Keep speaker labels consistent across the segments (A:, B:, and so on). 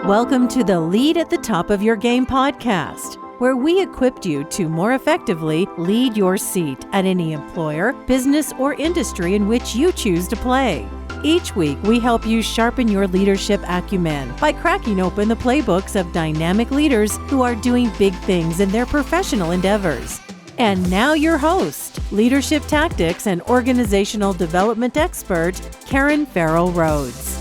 A: Welcome to the Lead at the Top of Your Game podcast, where we equipped you to more effectively lead your seat at any employer, business, or industry in which you choose to play. Each week, we help you sharpen your leadership acumen by cracking open the playbooks of dynamic leaders who are doing big things in their professional endeavors. And now your host, leadership tactics and organizational development expert, Karen Farrell Rhodes.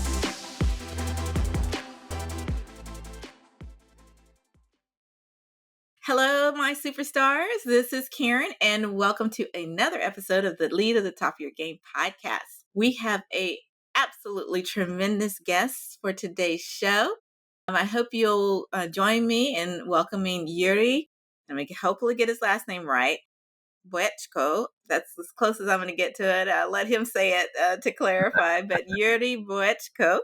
B: Hello, my superstars. This is Karen, and welcome to another episode of the Lead at the Top of Your Game podcast. We have a absolutely tremendous guest for today's show. I hope you'll join me in welcoming Yuriy. Let me hopefully get his last name right. Boyechko. That's as close as I'm going to get to it. I'll let him say it to clarify. But Yuriy Boyechko,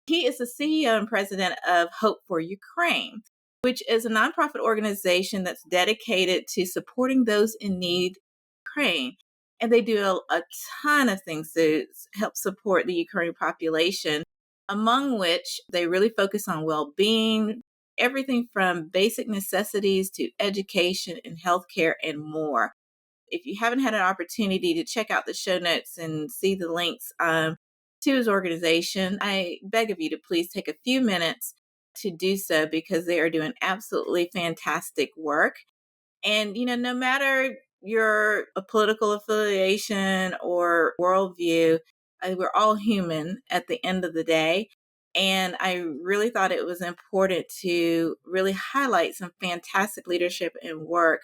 B: he is the CEO and president of Hope for Ukraine, which is a nonprofit organization that's dedicated to supporting those in need in Ukraine. And they do a ton of things to help support the Ukrainian population, among which they really focus on well-being, everything from basic necessities to education and healthcare and more. If you haven't had an opportunity to check out the show notes and see the links to his organization, I beg of you to please take a few minutes to do so, because they are doing absolutely fantastic work. And, no matter your political affiliation or worldview, we're all human at the end of the day. And I really thought it was important to really highlight some fantastic leadership and work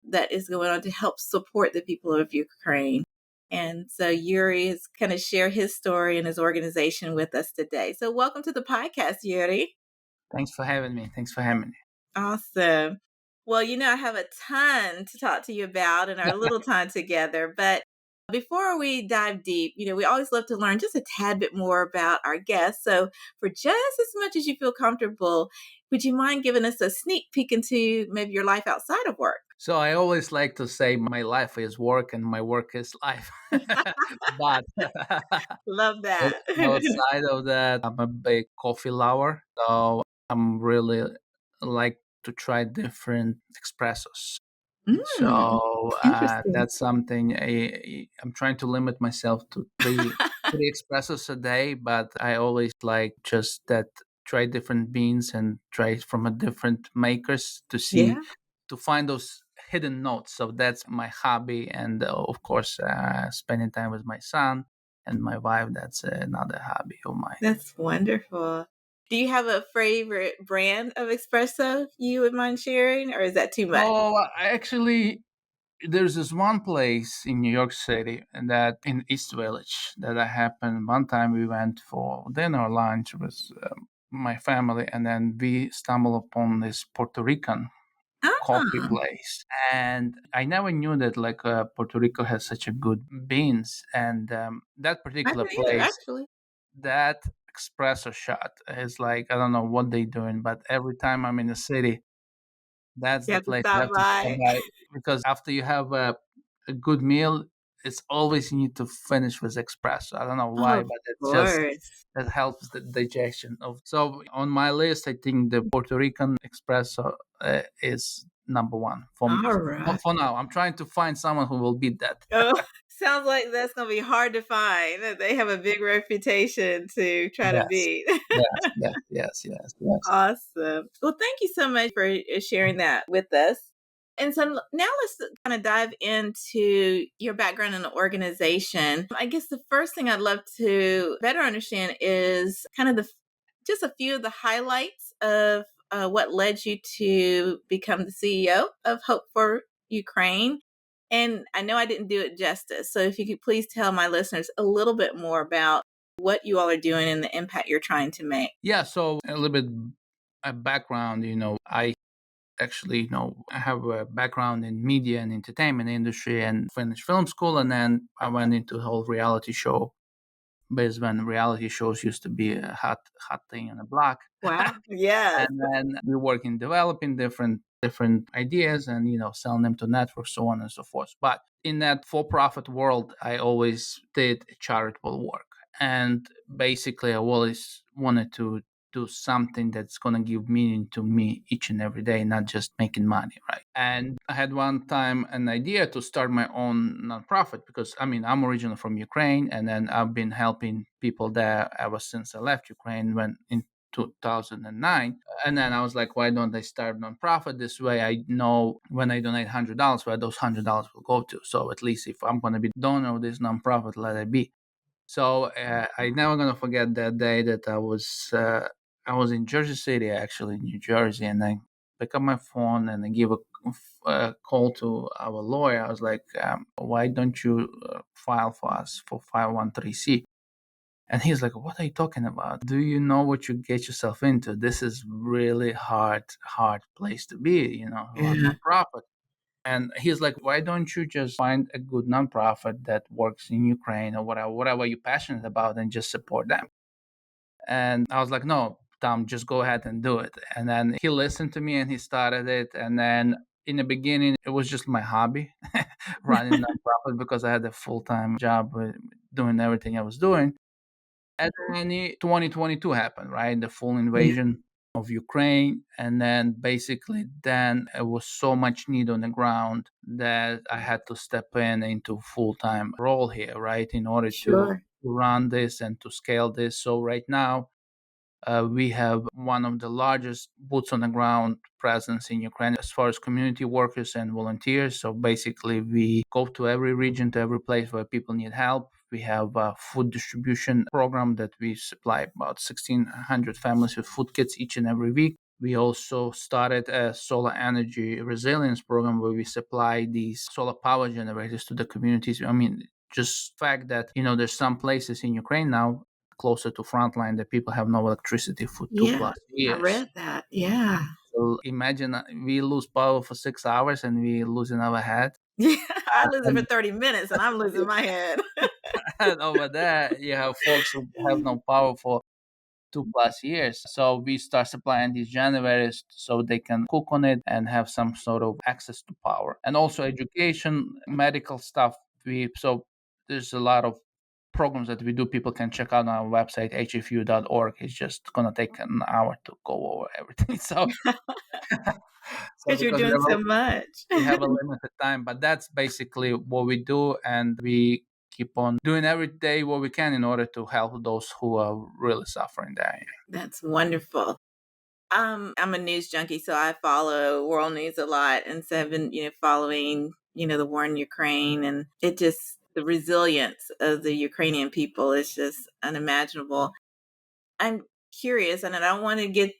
B: that is going on to help support the people of Ukraine. And so Yuriy is going to share his story and his organization with us today. So welcome to the podcast, Yuriy.
C: Thanks for having me.
B: Awesome. Well, I have a ton to talk to you about in our little time together. But before we dive deep, we always love to learn just a tad bit more about our guests. So for just as much as you feel comfortable, would you mind giving us a sneak peek into maybe your life outside of work?
C: So I always like to say my life is work and my work is life. But
B: Love that.
C: outside of that, I'm a big coffee lover. So I'm really like to try different espressos. So
B: Interesting.
C: that's something I'm trying to limit myself to three espressos a day. But I always like just that, try different beans and try from a different makers to see,
B: Yeah.
C: to find those hidden notes. So that's my hobby. And of course, spending time with my son and my wife, that's another hobby of mine.
B: That's wonderful. Do you have a favorite brand of espresso you would mind sharing, or is that too much?
C: Oh, actually, there's this one place in New York City, and that in East Village, that I happened one time. We went for dinner or lunch with my family, and then we stumbled upon this Puerto Rican coffee
B: Ah,
C: place, and I never knew that Puerto Rico has such a good beans. And that
B: I
C: particular
B: didn't either,
C: place,
B: actually.
C: that espresso shot is like, I don't know what they're doing, but every time I'm in the city, that's
B: You
C: the
B: have to
C: place you
B: stop
C: have to stop
B: by.
C: by, because after you have a good meal, it's always you need to finish with espresso. I don't know
B: Oh,
C: why,
B: of
C: but it's just
B: course.
C: that helps the digestion of. So on my list, I think the Puerto Rican espresso is number one for me.
B: All
C: For,
B: right.
C: for now, I'm trying to find someone who will beat that.
B: Oh, sounds like that's going to be hard to find. They have a big reputation to try to
C: Yes,
B: beat.
C: yes.
B: Awesome. Well, thank you so much for sharing that with us. And so now let's kind of dive into your background in the organization. I guess the first thing I'd love to better understand is kind of just a few of the highlights of what led you to become the CEO of Hope for Ukraine. And I know I didn't do it justice. So if you could please tell my listeners a little bit more about what you all are doing and the impact you're trying to make.
C: Yeah. So a little bit background. I actually, I have a background in media and entertainment industry and finished film school. And then I went into the whole reality show biz when reality shows used to be a hot thing on the block.
B: Wow. Yes.
C: And then we work in developing different ideas and, selling them to networks, so on and so forth. But in that for-profit world, I always did charitable work. And basically, I always wanted to do something that's going to give meaning to me each and every day, not just making money, right? And I had one time an idea to start my own nonprofit because, I mean, I'm originally from Ukraine, and then I've been helping people there ever since I left Ukraine when in 2009. And then I was like, why don't I start a nonprofit? This way I know when I donate $100 where those $100 will go to. So at least if I'm going to be donor of this nonprofit, let it be. So I never gonna forget that day that I was in Jersey City, actually, New Jersey, and I pick up my phone and I give a call to our lawyer. I was like, "Why don't you file for us for 513C?" And he's like, "What are you talking about? Do you know what you get yourself into? This is really hard place to be. You know, a
B: Yeah.
C: nonprofit." And he's like, why don't you just find a good nonprofit that works in Ukraine or whatever you're passionate about and just support them? And I was like, no, Tom, just go ahead and do it. And then he listened to me and he started it. And then in the beginning, it was just my hobby, running nonprofit because I had a full-time job doing everything I was doing. And then 2022 happened, right? The full
B: Yeah.
C: invasion of Ukraine. And then basically, then it was so much need on the ground that I had to step into full time role here, right? In order to
B: Sure.
C: run this and to scale this. So right now, we have one of the largest boots on the ground presence in Ukraine as far as community workers and volunteers. So basically, we go to every region, to every place where people need help. We have a food distribution program that we supply about 1,600 families with food kits each and every week. We also started a solar energy resilience program where we supply these solar power generators to the communities. I mean, just fact that, there's some places in Ukraine now closer to frontline that people have no electricity for two
B: Yeah.
C: plus
B: I
C: years.
B: read that. Yeah.
C: So imagine we lose power for 6 hours and we losing our head.
B: Yeah. I lose it for
C: And
B: 30 minutes and I'm losing my head.
C: and over there, you have folks who have no power for 2 plus years. So we start supplying these generators so they can cook on it and have some sort of access to power. And also education, medical stuff. So there's a lot of programs that we do. People can check out on our website, hfu.org. It's just gonna take an hour to go over everything. So
B: Because you're
C: because
B: doing so much.
C: we have a limited time, but that's basically what we do, and we keep on doing every day what we can in order to help those who are really suffering there.
B: That's wonderful. I'm a news junkie, so I follow world news a lot. And so I've been, following, the war in Ukraine, and it just, the resilience of the Ukrainian people is just unimaginable. I'm curious, and I don't want to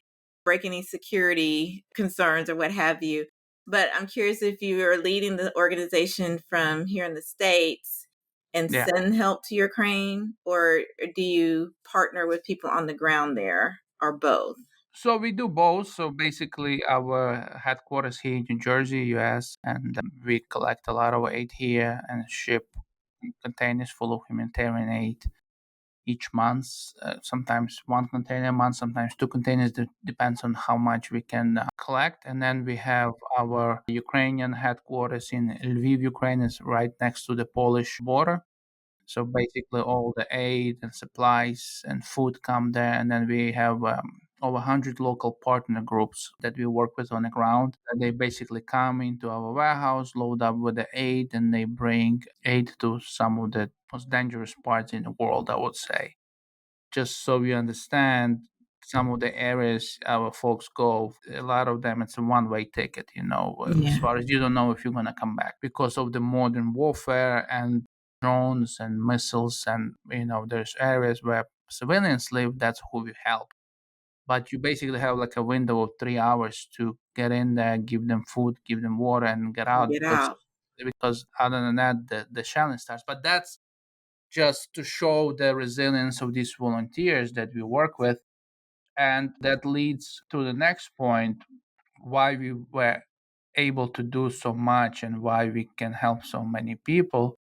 B: break any security concerns or what have you, but I'm curious if you are leading the organization from here in the States and
C: Yeah.
B: send help to Ukraine, or do you partner with people on the ground there, or both?
C: So we do both. So basically, our headquarters here in New Jersey, US, and we collect a lot of aid here and ship containers full of humanitarian aid each month. Sometimes one container a month, sometimes two containers. Depends on how much we can collect. And then we have our Ukrainian headquarters in Lviv, Ukraine, is right next to the Polish border. So basically, all the aid and supplies and food come there, and then we have over 100 local partner groups that we work with on the ground. And they basically come into our warehouse, load up with the aid, and they bring aid to some of the most dangerous parts in the world, I would say. Just so you understand, some of the areas our folks go, a lot of them it's a one-way ticket, as
B: Yeah.
C: far as you don't know if you're going to come back because of the modern warfare and drones and missiles. And there's areas where civilians live, that's who we help. But you basically have like a window of 3 hours to get in there, give them food, give them water, and get out,
B: Get out.
C: because other than that the challenge starts. But that's just to show the resilience of these volunteers that we work with. And that leads to the next point, why we were able to do so much and why we can help so many people,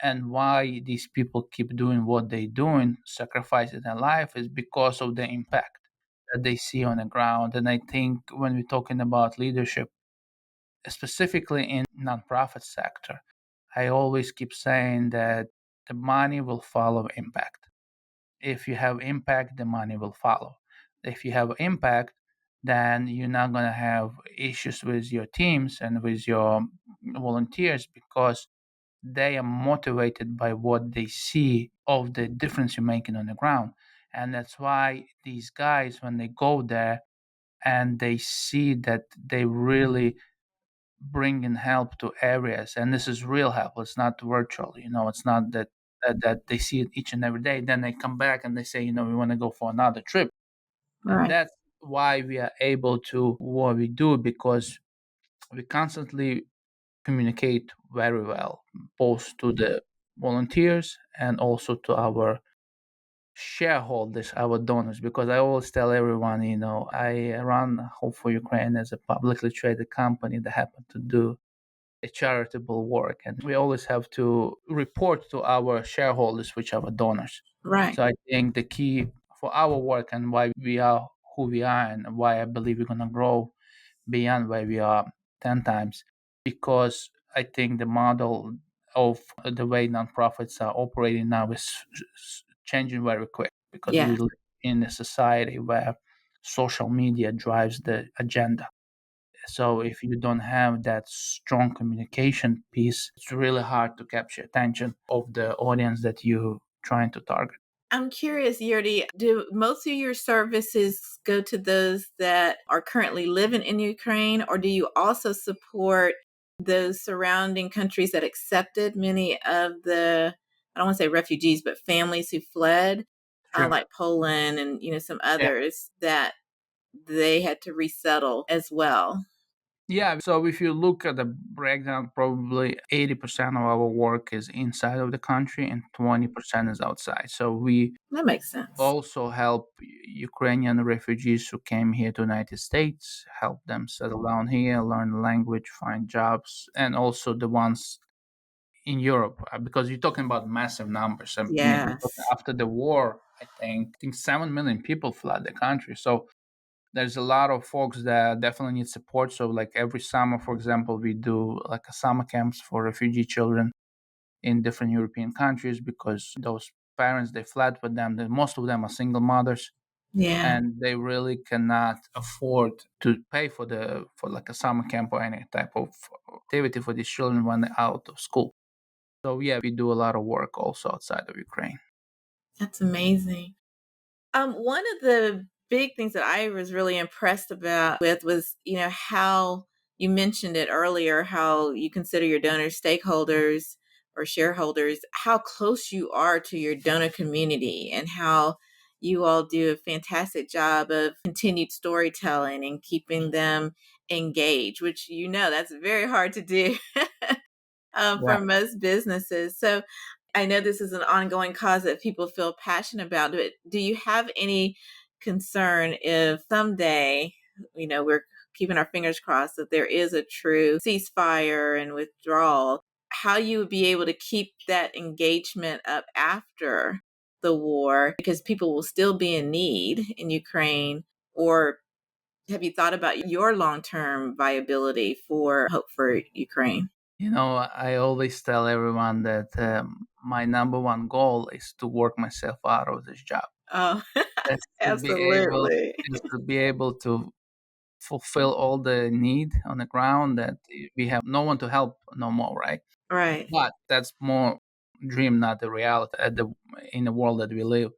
C: and why these people keep doing what they're doing, sacrificing their life, is because of the impact that they see on the ground. And I think when we're talking about leadership, specifically in nonprofit sector, I always keep saying that the money will follow impact. If you have impact, the money will follow. If you have impact, then you're not going to have issues with your teams and with your volunteers because they are motivated by what they see of the difference you're making on the ground. And that's why these guys, when they go there and they see that they really bring in help to areas, and this is real help, it's not virtual, it's not that they see it each and every day, then they come back and they say, we want to go for another trip. And
B: Right.
C: that's why we are able to what we do, because we constantly communicate very well, both to the volunteers and also to our shareholders, our donors. Because I always tell everyone, I run Hope for Ukraine as a publicly traded company that happen to do a charitable work, and we always have to report to our shareholders, which are our donors.
B: Right.
C: So I think the key for our work and why we are who we are and why I believe we're going to grow beyond where we are 10 times, because I think the model of the way nonprofits are operating now is changing very quick, because we
B: Yes.
C: live in a society where social media drives the agenda. So if you don't have that strong communication piece, it's really hard to capture attention of the audience that you're trying to target.
B: I'm curious, Yuri, do most of your services go to those that are currently living in Ukraine, or do you also support those surrounding countries that accepted many of the, I don't want to say refugees, but families who fled,
C: Sure.
B: like Poland and some
C: Yeah.
B: others that they had to resettle as well?
C: Yeah. So if you look at the breakdown, probably 80% of our work is inside of the country and 20% is outside. So we
B: That makes sense.
C: also help Ukrainian refugees who came here to the United States, help them settle down here, learn the language, find jobs, and also the ones in Europe, because you're talking about massive numbers. I mean, because
B: Yes.
C: after the war, I think 7 million people fled the country. So there's a lot of folks that definitely need support. So like every summer, for example, we do like a summer camps for refugee children in different European countries, because those parents they fled with them. Most of them are single mothers,
B: Yeah.
C: and they really cannot afford to pay for like a summer camp or any type of activity for these children when they're out of school. So yeah, we do a lot of work also outside of Ukraine.
B: That's amazing. One of the big things that I was really impressed about with was, how you mentioned it earlier, how you consider your donors stakeholders or shareholders, how close you are to your donor community and how you all do a fantastic job of continued storytelling and keeping them engaged, which that's very hard to do
C: Yeah.
B: for most businesses. So I know this is an ongoing cause that people feel passionate about, but do you have any concern if someday, we're keeping our fingers crossed that there is a true ceasefire and withdrawal, how you would be able to keep that engagement up after the war because people will still be in need in Ukraine? Or have you thought about your long term viability for Hope for Ukraine?
C: I always tell everyone that my number one goal is to work myself out of this job.
B: Oh,
C: That's to be able
B: absolutely.
C: is to be able to fulfill all the need on the ground, that we have no one to help no more, right?
B: Right.
C: But that's more dream, not the reality in the world that we live.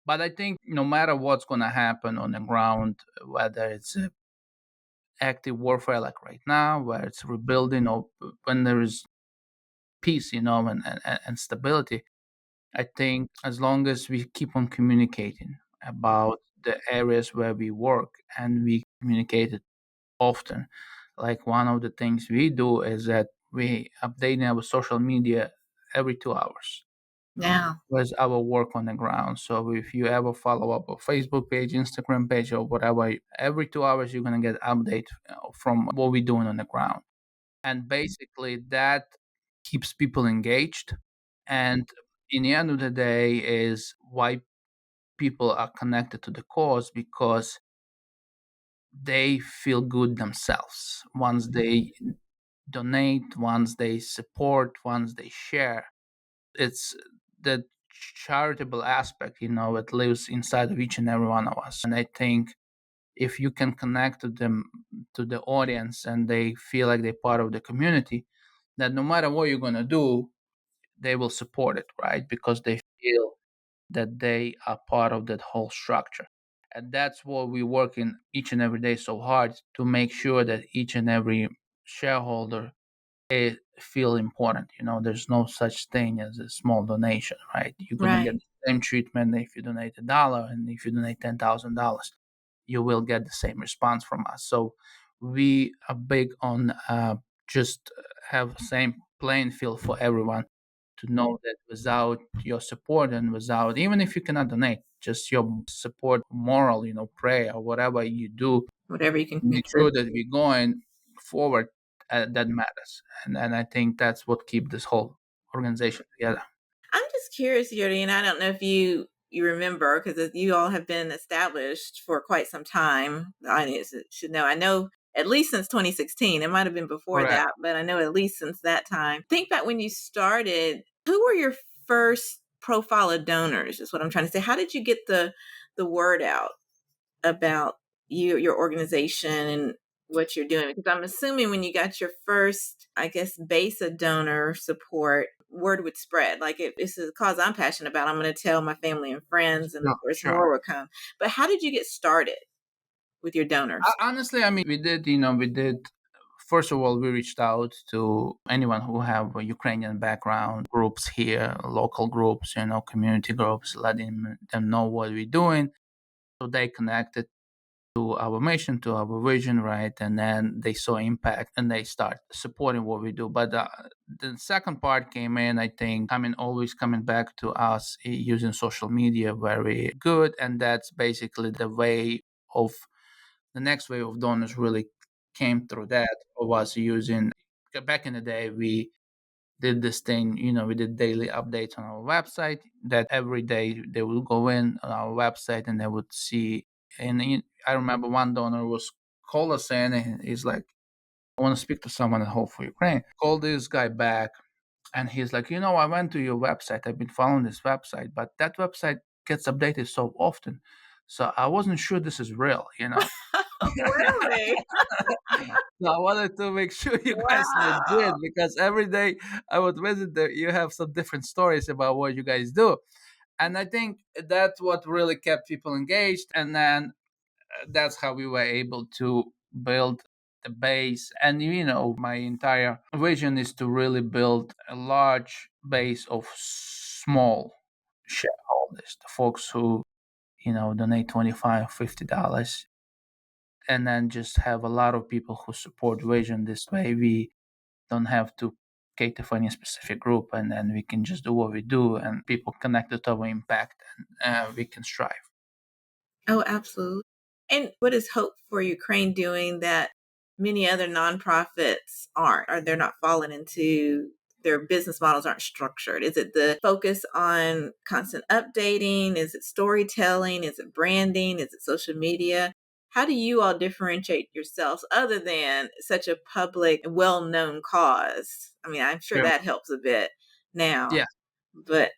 C: But I think no matter what's going to happen on the ground, whether it's active warfare like right now, where it's rebuilding, or when there is peace, and stability, I think as long as we keep on communicating about the areas where we work and we communicate it often, like one of the things we do is that we update our social media every 2 hours
B: Now,
C: with our work on the ground. So if you ever follow up a Facebook page, Instagram page, or whatever, every 2 hours you're gonna get update from what we're doing on the ground, and basically that keeps people engaged. And in the end of the day, is why people are connected to the cause, because they feel good themselves once they donate, once they support, once they share. It's the charitable aspect, it lives inside of each and every one of us. And I think if you can connect to them, to the audience, and they feel like they're part of the community, that no matter what you're going to do, they will support it, right? Because they feel that they are part of that whole structure. And that's what we work in each and every day so hard to make sure that each and every shareholder, they feel important. There's no such thing as a small donation, right? You're gonna get
B: Right.
C: the same treatment if you donate $1, and if you donate $10,000, you will get the same response from us. So we are big on just have same playing field for everyone, to know that without your support, and without, even if you cannot donate, just your support, moral, prayer, or whatever you do,
B: Whatever you can
C: make sure
B: contribute.
C: that we're going forward, that matters. And I think that's what keep this whole organization together.
B: I'm just curious, Yuri, and I don't know if you remember, because you all have been established for quite some time. I should know. I know at least since 2016. It might have been before
C: Correct.
B: that, but I know at least since that time. Think back when you started. Who were your first profile of donors? Is what I'm trying to say. How did you get the word out about your organization and what you're doing? Because I'm assuming when you got your first, I guess, base of donor support, word would spread. Like, if this is a cause I'm passionate about, I'm going to tell my family and friends, and of
C: Sure,
B: course
C: sure.
B: more will come. But how did you get started with your donors?
C: Honestly, I mean, we did. First of all, we reached out to anyone who have a Ukrainian background, groups here, local groups, community groups, letting them know what we're doing. So they connected to our mission, to our vision, right? And then they saw impact, and they start supporting what we do. But the second part came in, I think, always coming back to us, using social media very good. And that's basically the way of the next wave of donors really came through that, was using, back in the day, we did this thing, we did daily updates on our website, that every day they would go in on our website and they would see. And I remember one donor was called us in, and he's like, I want to speak to someone at Hope for Ukraine. Called this guy back, and he's like, I went to your website. I've been following this website, but that website gets updated so often. So I wasn't sure this is real,
B: Really?
C: So I wanted to make sure you guys legit,
B: Wow.
C: because every day I would visit there, you have some different stories about what you guys do. And I think that's what really kept people engaged. And then that's how we were able to build the base. And, my entire vision is to really build a large base of small shareholders, the folks who, donate $25, $50, and then just have a lot of people who support vision. This way we don't have to cater for any specific group, and then we can just do what we do, and people connected to our impact, and we can strive.
B: Oh, absolutely. And what is Hope for Ukraine doing that many other nonprofits aren't, or they're not falling into, their business models aren't structured? Is it the focus on constant updating? Is it storytelling? Is it branding? Is it social media? How do you all differentiate yourselves other than such a public, well known cause? I mean, I'm sure
C: Yeah.
B: that helps a bit now,
C: Yeah.
B: but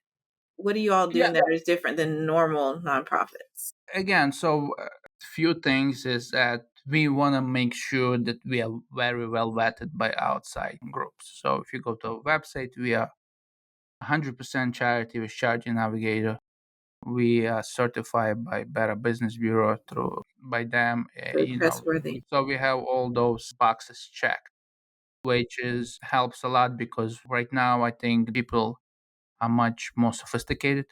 B: what are you all
C: Yeah.
B: doing that is different than normal nonprofits?
C: Again, so few things is that we want to make sure that we are very well vetted by outside groups. So if you go to our website, we are 100% charity with Charity Navigator. We are certified by Better Business Bureau, through by them.
B: Very trustworthy.
C: So we have all those boxes checked, which is helps a lot, because right now I think people are much more sophisticated,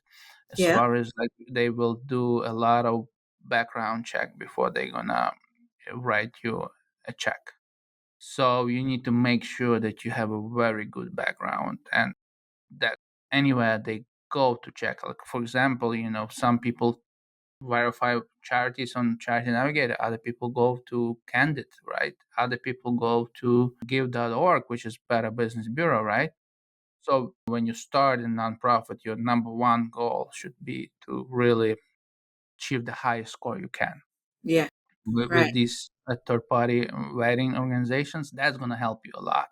C: as
B: Yeah.
C: far as, like, they will do a lot of background check before they're gonna write you a check. So you need to make sure that you have a very good background, and that anywhere they go to check, like, for example, some people verify charities on Charity Navigator, other people go to Candid, right? Other people go to give.org, which is Better Business Bureau, right? So when you start a nonprofit, your number one goal should be to really achieve the highest score you can.
B: Yeah.
C: With
B: Right.
C: these third party vetting organizations, that's going to help you a lot.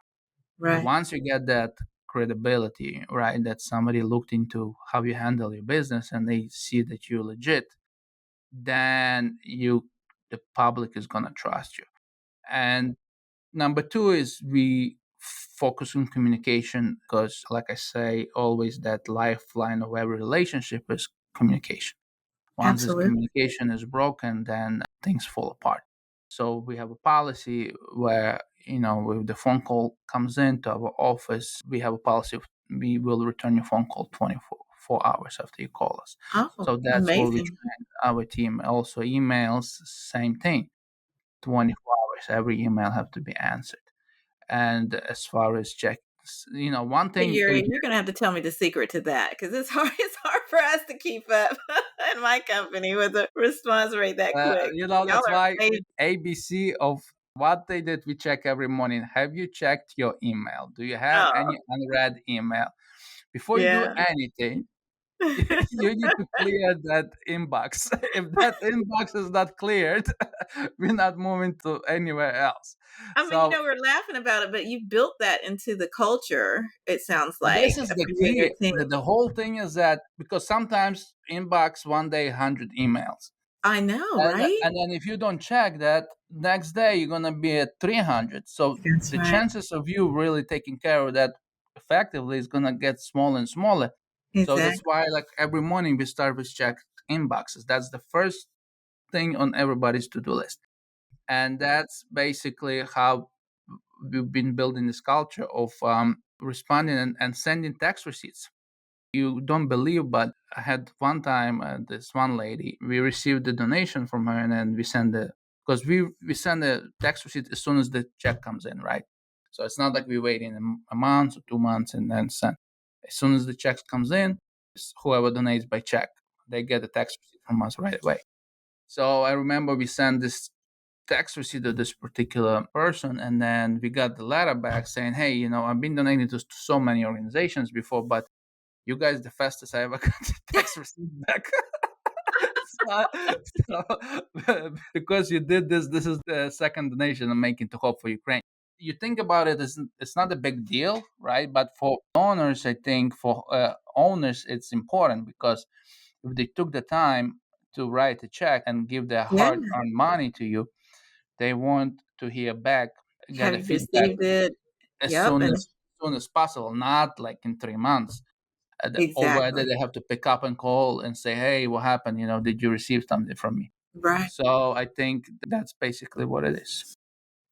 B: Right.
C: Once you get that credibility, right? That somebody looked into how you handle your business and they see that you're legit, then the public is gonna trust you. And number two is we focus on communication because, like I say, always that lifeline of every relationship is communication. Once this
B: Absolutely.
C: communication is broken, then things fall apart. So we have a policy where, if the phone call comes into our office, we have a policy of we will return your phone call 24 hours after you call us.
B: Oh,
C: So that's what we
B: amazing.
C: train our team. Also, emails, same thing, 24 hours. Every email have to be answered. And as far as checks, one
B: Hey,
C: thing we
B: Yuri, you're gonna have to tell me the secret to that because it's hard. It's hard for us to keep up in my company with a response rate that quick. Y'all
C: That's
B: are
C: why
B: amazing.
C: ABC of what they did, we check every morning. Have you checked your email? Do you have
B: Oh,
C: any unread email? Before you do
B: yeah.
C: anything, you need to clear that inbox. If that inbox is not cleared, we're not moving to anywhere else.
B: I mean,
C: So
B: we're laughing about it, but you built that into the culture. It sounds like
C: this is the
B: for you and your
C: key.
B: team.
C: The whole thing is that because sometimes inbox one day 100 emails.
B: I know,
C: And
B: right?
C: and then if you don't check that, next day you're gonna be at 300. So
B: That's
C: the
B: right.
C: chances of you really taking care of that effectively is gonna get smaller and smaller. So that's
B: Exactly.
C: why, like every morning, we start with check inboxes. That's the first thing on everybody's to-do list, and that's basically how we've been building this culture of responding and sending text receipts. You don't believe, but I had one time this one lady, we received the donation from her, and then we send the because we send the tax receipt as soon as the check comes in, right? So it's not like we wait in a month or 2 months and then send. As soon as the check comes in, whoever donates by check, they get the tax receipt from us right away. So I remember we sent this tax receipt to this particular person, and then we got the letter back saying, "Hey, I've been donating to so many organizations before, but you guys the fastest I ever got the text receipt back." so, because you did this is the second donation I'm making to Hope for Ukraine. You think about it, it's not a big deal, right? But for owners, I think for owners, it's important because if they took the time to write a check and give their
B: Yeah.
C: hard-earned money to you, they want to hear back, get
B: Have
C: a
B: you
C: feedback
B: received it?
C: as
B: Yep.
C: soon
B: And
C: as soon as possible, not like in 3 months. Or whether
B: exactly.
C: they have to pick up and call and say, "Hey, what happened? Did you receive something from me?"
B: Right.
C: So I think that's basically what it is.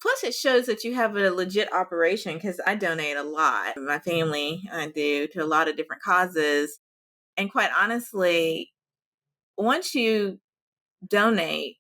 B: Plus, it shows that you have a legit operation because I donate a lot. My family, I do to a lot of different causes. And quite honestly, once you donate,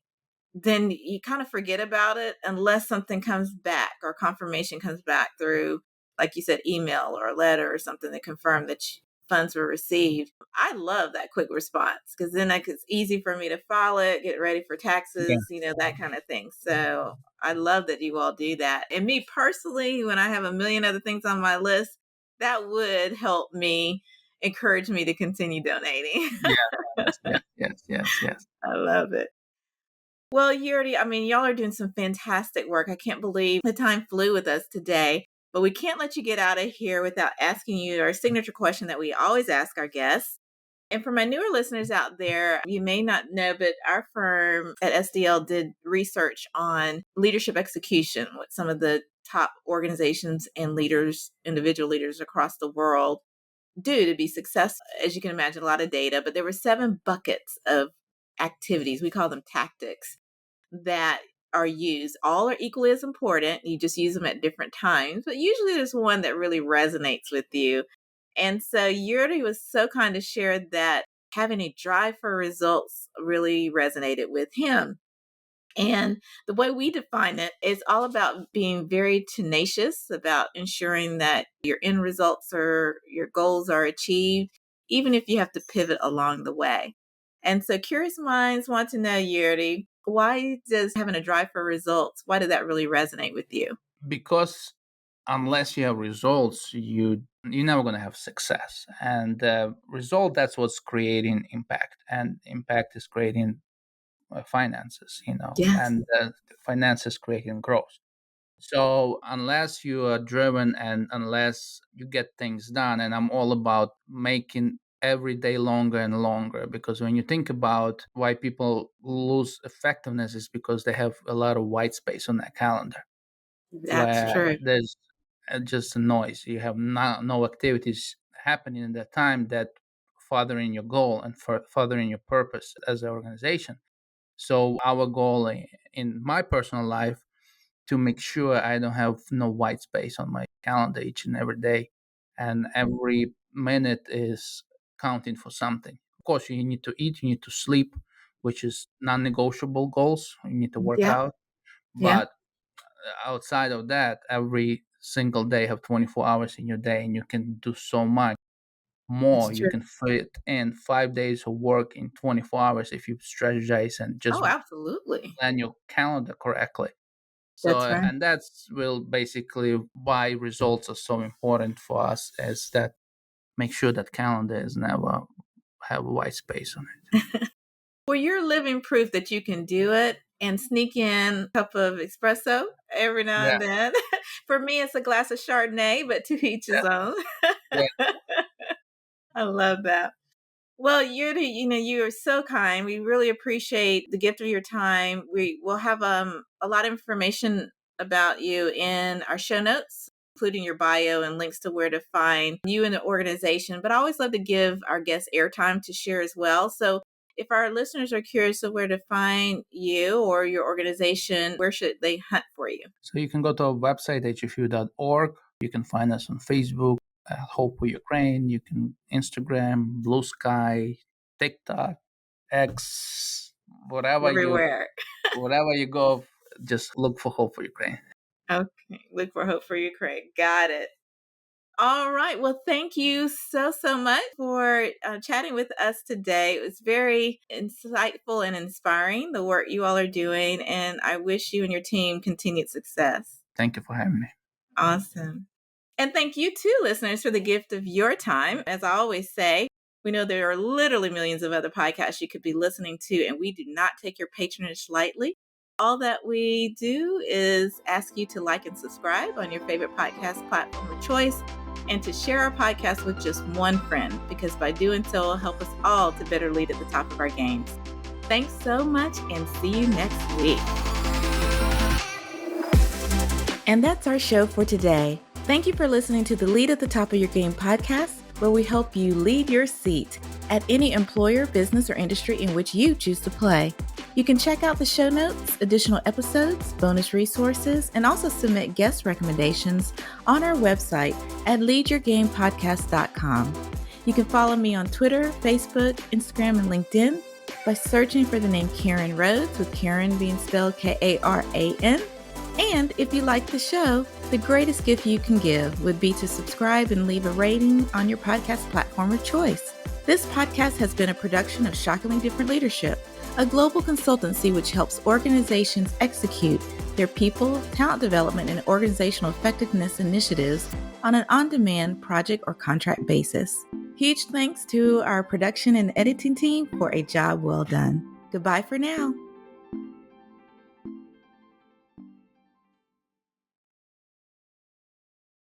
B: then you kind of forget about it unless something comes back or confirmation comes back through, like you said, email or a letter or something that confirm that funds were received. I love that quick response because then it's easy for me to file it, get ready for
C: Yeah.
B: taxes, that kind of thing. So I love that you all do that. And me personally, when I have a million other things on my list, that would help me encourage me to continue donating.
C: Yes, yes, yes, yes, yes.
B: I love it. Well, Yuri, I mean, y'all are doing some fantastic work. I can't believe the time flew with us today, but we can't let you get out of here without asking you our signature question that we always ask our guests. And for my newer listeners out there, you may not know, but our firm at SDL did research on leadership execution with some of the top organizations and leaders, individual leaders across the world do to be successful. As you can imagine, a lot of data, but there were 7 buckets of activities. We call them tactics that are used. All are equally as important. You just use them at different times, but usually there's one that really resonates with you. And so Yuri was so kind to share that having a drive for results really resonated with him. And the way we define it is all about being very tenacious about ensuring that your end results or your goals are achieved, even if you have to pivot along the way. And so curious minds want to know, Yuri, why does having a drive for results, why did that really resonate with you?
C: Because unless you have results, you're never going to have success. And result, that's what's creating impact, and impact is creating finances,
B: Yes.
C: and finances creating growth. So unless you are driven and unless you get things done, and I'm all about making every day longer and longer, because when you think about why people lose effectiveness is because they have a lot of white space on their calendar
B: That's
C: where
B: true.
C: there's just a noise. You have no activities happening in that time that furthering your goal and furthering your purpose as an organization. So our goal in my personal life to make sure I don't have no white space on my calendar each and every day, and every minute is counting for something. Of course, you need to eat, you need to sleep, which is non-negotiable goals. You need to work
B: Yeah.
C: out,
B: Yeah.
C: but outside of that, every single day have 24 hours in your day, and you can do so much
B: It's
C: more. You
B: true.
C: can fit in 5 days of work in 24 hours if you strategize and just
B: Oh, absolutely.
C: plan your calendar correctly. So,
B: That's right.
C: and that's will basically why results are so important for us, is that make sure that calendar is never have white space on it.
B: Well, you're living proof that you can do it and sneak in a cup of espresso every now
C: Yeah,
B: and then. For me, it's a glass of Chardonnay, but to each
C: yeah,
B: his own.
C: yeah.
B: I love that. Well, you are so kind. We really appreciate the gift of your time. We will have a lot of information about you in our show notes, including your bio and links to where to find you and the organization. But I always love to give our guests airtime to share as well. So if our listeners are curious of where to find you or your organization, where should they hunt for you?
C: So you can go to our website hfu.org. You can find us on Facebook, Hope for Ukraine. You can Instagram, Blue Sky, TikTok, X,
B: Everywhere.
C: wherever you go, just look for Hope for Ukraine.
B: Okay. Look for Hope for Ukraine. Got it. All right. Well, thank you so much for chatting with us today. It was very insightful and inspiring, the work you all are doing. And I wish you and your team continued success.
C: Thank you for having me.
B: Awesome. And thank you too, listeners, for the gift of your time. As I always say, we know there are literally millions of other podcasts you could be listening to, and we do not take your patronage lightly. All that we do is ask you to like and subscribe on your favorite podcast platform of choice and to share our podcast with just one friend, because by doing so, it'll help us all to better lead at the top of our games. Thanks so much, and see you next week. And that's our show for today. Thank you for listening to the Lead at the Top of Your Game podcast, where we help you lead your seat at any employer, business, or industry in which you choose to play. You can check out the show notes, additional episodes, bonus resources, and also submit guest recommendations on our website at leadyourgamepodcast.com. You can follow me on Twitter, Facebook, Instagram, and LinkedIn by searching for the name Karen Rhodes, with Karen being spelled Karan. And if you like the show, the greatest gift you can give would be to subscribe and leave a rating on your podcast platform of choice. This podcast has been a production of Shockingly Different Leadership, a global consultancy which helps organizations execute their people, talent development, and organizational effectiveness initiatives on an on-demand project or contract basis. Huge thanks to our production and editing team for a job well done. Goodbye for now.